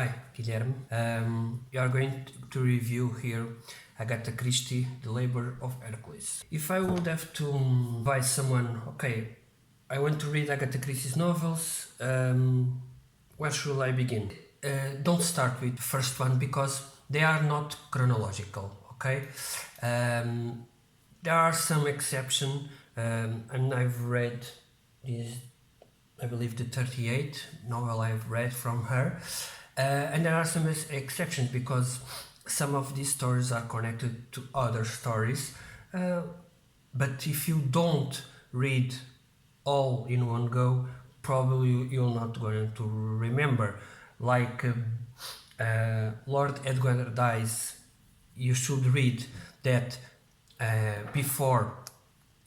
Hi, Guilherme. We are going to review here Agatha Christie, The Labor of Hercules. If I would have to advise someone, okay, I want to read Agatha Christie's novels, where should I begin? Don't start with the first one because they are not chronological, okay? There are some exceptions, and I've read this, I believe, the 38 novel I've read from her. And there are some exceptions because some of these stories are connected to other stories. But if you don't read all in one go, probably you're not going to remember. Like Lord Edgar dies, you should read that before,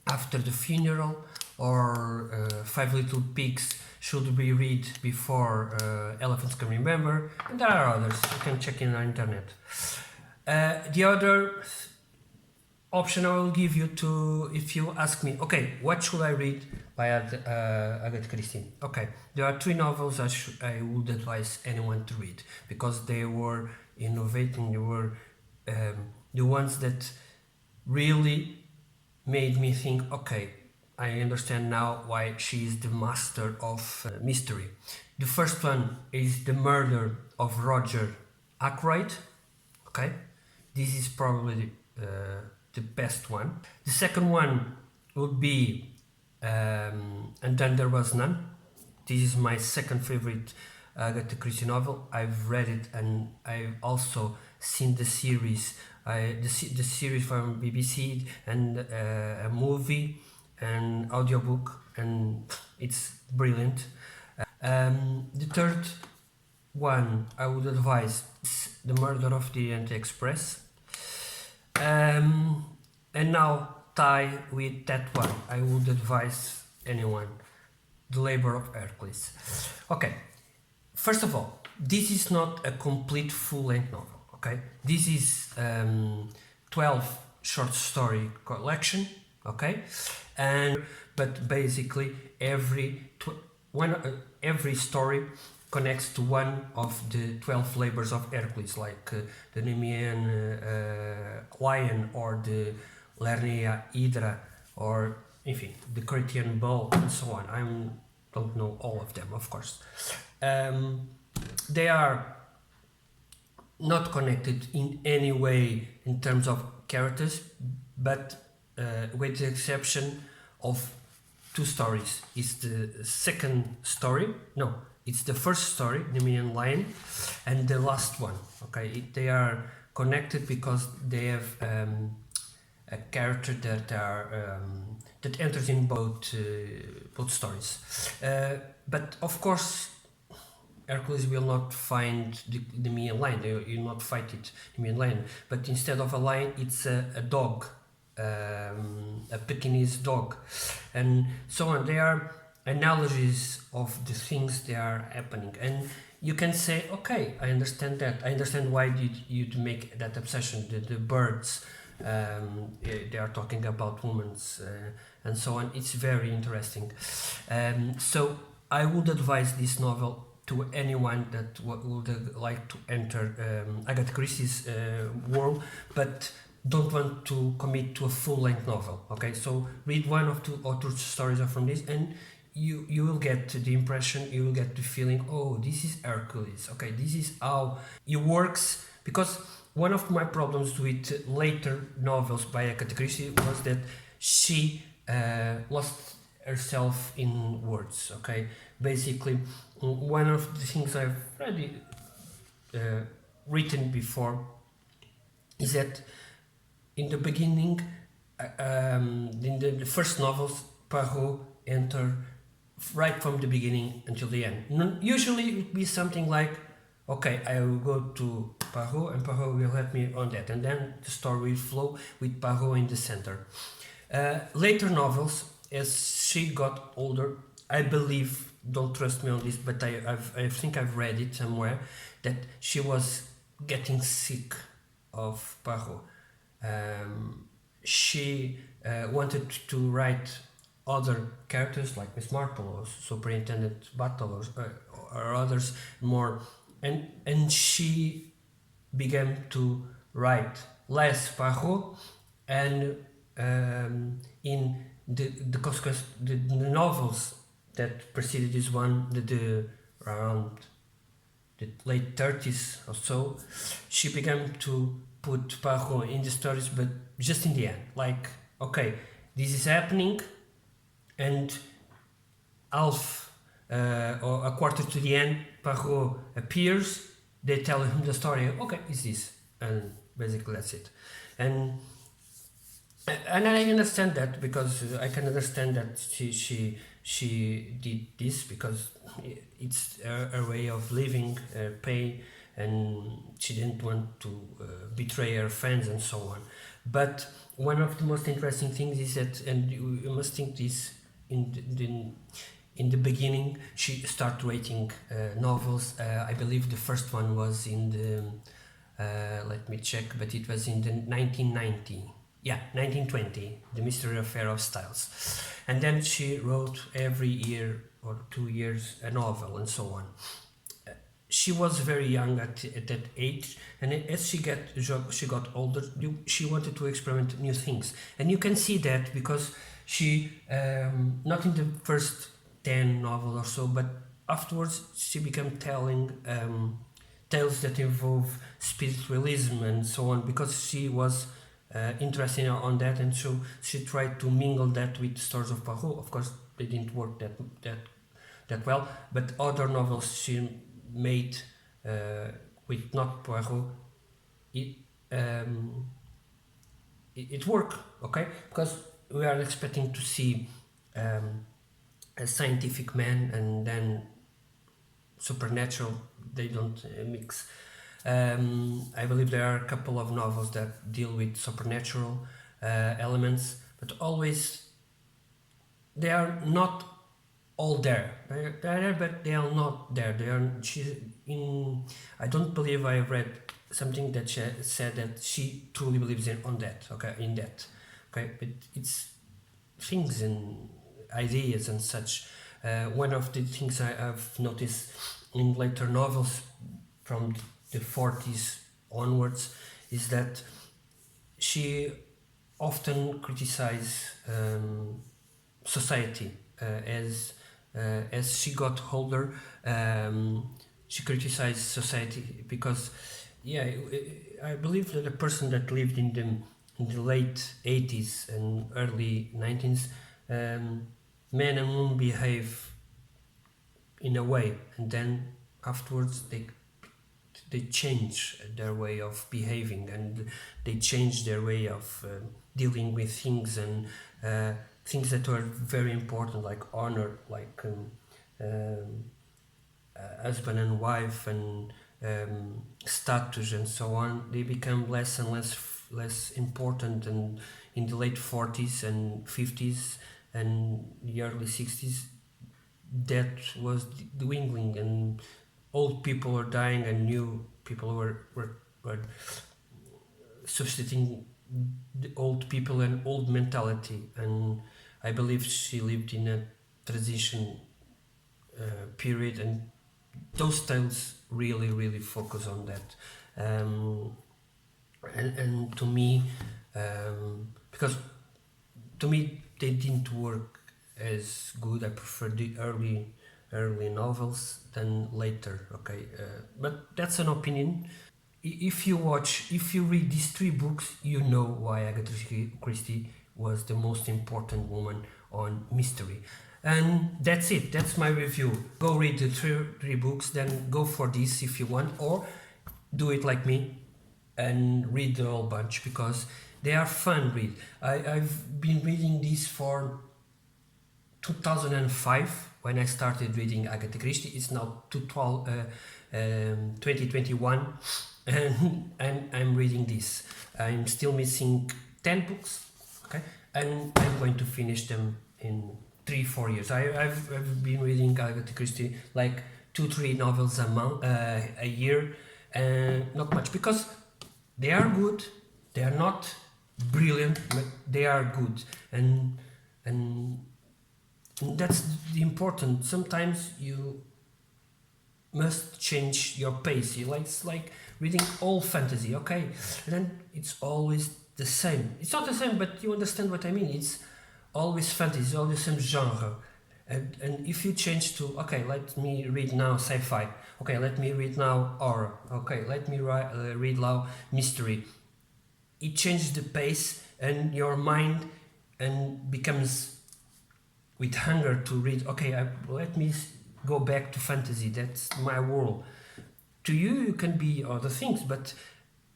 after the funeral, or Five Little Pigs should be read before Elephants Can Remember, and there are others, you can check in the internet. The other option I will give you to, if you ask me, okay, what should I read by Agatha Christie? Okay, there are three novels I would advise anyone to read because they were innovating, they were the ones that really made me think, okay, I understand now why she is the master of mystery. The first one is The Murder of Roger Ackroyd. Okay, this is probably the best one. The second one would be And Then There Was None. This is my second favorite Agatha Christie novel. I've read it and I've also seen the series, the series from BBC and a movie and audiobook, and it's brilliant. The third one I would advise is The Murder of the Orient Express. And now tie with that one, I would advise anyone The Labor of Hercules. Okay, first of all, this is not a complete full-length novel, okay? This is 12 short story collection, okay? But basically every story connects to one of the 12 labors of Hercules, like the Nemean lion, or the Lernaea hydra, or enfim, the Cretan bull, and so on. I don't know all of them, of course. They are not connected in any way in terms of characters, but with the exception of two stories. It's the second story, no, it's the first story, Nemean Lion, and the last one. Okay, they are connected because they have a character that enters in both stories. But of course, Hercules will not find the Nemean lion. They will not fight it, Nemean lion. But instead of a lion, it's a dog, a Pekingese dog, and so on. They are analogies of the things that are happening, and you can say, okay, I understand that. I understand why did you make that obsession. The birds, they are talking about women, and so on. It's very interesting. So I would advise this novel to anyone that would like to enter Agatha Christie's world, but don't want to commit to a full-length novel. Okay, so read one of two or two stories from this, and you will get the impression, you will get the feeling, oh, this is Hercules. Okay, this is how it works. Because one of my problems with later novels by Agatha Christie was that she lost herself in words. Okay, basically, one of the things I've already written before is that in the beginning, in the first novels, Poirot enter right from the beginning until the end. Usually it would be something like, okay, I will go to Poirot and Poirot will help me on that, and then the story will flow with Poirot in the center. Later novels, as she got older, I believe, don't trust me on this, but I think I've read it somewhere, that she was getting sick of Poirot. She wanted to write other characters like Miss Marple or Superintendent Battle, or others more and she began to write less Poirot, and in the consequence the novels that preceded this one, the around the late 30s or so, she began to put Poirot in the stories, but just in the end, like, okay, this is happening, and half or a quarter to the end, Poirot appears, they tell him the story, okay, it's this, and basically that's it. And and I understand that, because I can understand that she did this because it's a way of living, pain, and she didn't want to betray her fans and so on. But one of the most interesting things is that, and you must think this, in in the beginning she started writing novels. I believe the first one was in the let me check, but it was in the 1990, yeah, 1920, The Mystery Affair of Styles. And then she wrote every year or 2 years a novel and so on. She was very young at that age, and as she got older, she wanted to experiment new things, and you can see that because she not in the first 10 novels or so, but afterwards she began telling tales that involve spiritualism and so on, because she was interested on that, and so she tried to mingle that with stories of Poirot. Of course, they didn't work that well, but other novels she made with not Poirot, it it worked, okay, because we are expecting to see a scientific man and then supernatural. They don't mix. I believe there are a couple of novels that deal with supernatural elements, but always they are not all there. They're there, but they are not there. They are. She in. I don't believe I read something that she said that she truly believes on that. Okay, in that. Okay, but it's things and ideas and such. One of the things I have noticed in later novels from the 40s onwards is that she often criticized society as she got older. She criticized society because, yeah, I believe that a person that lived in the late 80s and early 90s, men and women behave in a way, and then afterwards they change their way of behaving, and they change their way of dealing with things, and things that were very important, like honor, like husband and wife, and status and so on. They become less and less important, and in the late 40s and 50s and the early 60s, that was dwindling, and old people were dying, and new people were substituting the old people and old mentality. And I believe she lived in a transition period, and those tales really focus on that. And to me, because to me they didn't work as good. I prefer the early novels than later. Okay, but that's an opinion. If you read these three books, you know why Agatha Christie was the most important woman on mystery. And that's it. That's my review. Go read the three books, then go for this if you want, or do it like me and read the whole bunch, because they are fun read. I've been reading this for 2005 when I started reading Agatha Christie. It's now 2021, and I'm reading this. I'm still missing 10 books, okay, and I'm going to finish them in 3-4 years. I've been reading Agatha Christie like 2-3 novels a year, and not much, because they are good. They are not brilliant, but they are good, and that's the important. Sometimes you must change your pace. It's like reading all fantasy, okay? And then it's always the same. It's not the same, but you understand what I mean. It's always fantasy, all the same genre. And if you change to, okay, let me read now sci-fi, okay, let me read now horror, okay, let me read now mystery, it changes the pace and your mind and becomes with hunger to read, okay, let me go back to fantasy, that's my world. To you, you can be other things, but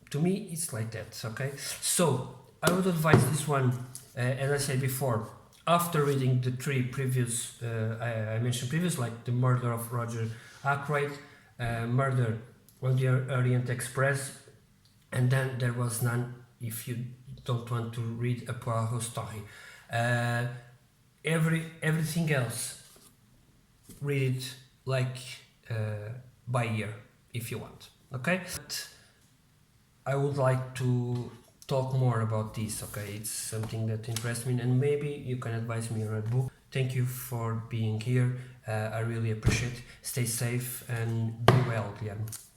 to me, it's like that, okay? So, I would advise this one, as I said before, after reading the three previous, I mentioned previous, like The Murder of Roger Ackroyd, Murder on the Orient Express, and then there was none if you don't want to read a Poirot story. Everything else, read it like by ear if you want, okay? But I would like to talk more about this, okay? It's something that interests me and maybe you can advise me on a book. Thank you for being here. I really appreciate it. Stay safe and be well, Guilherme.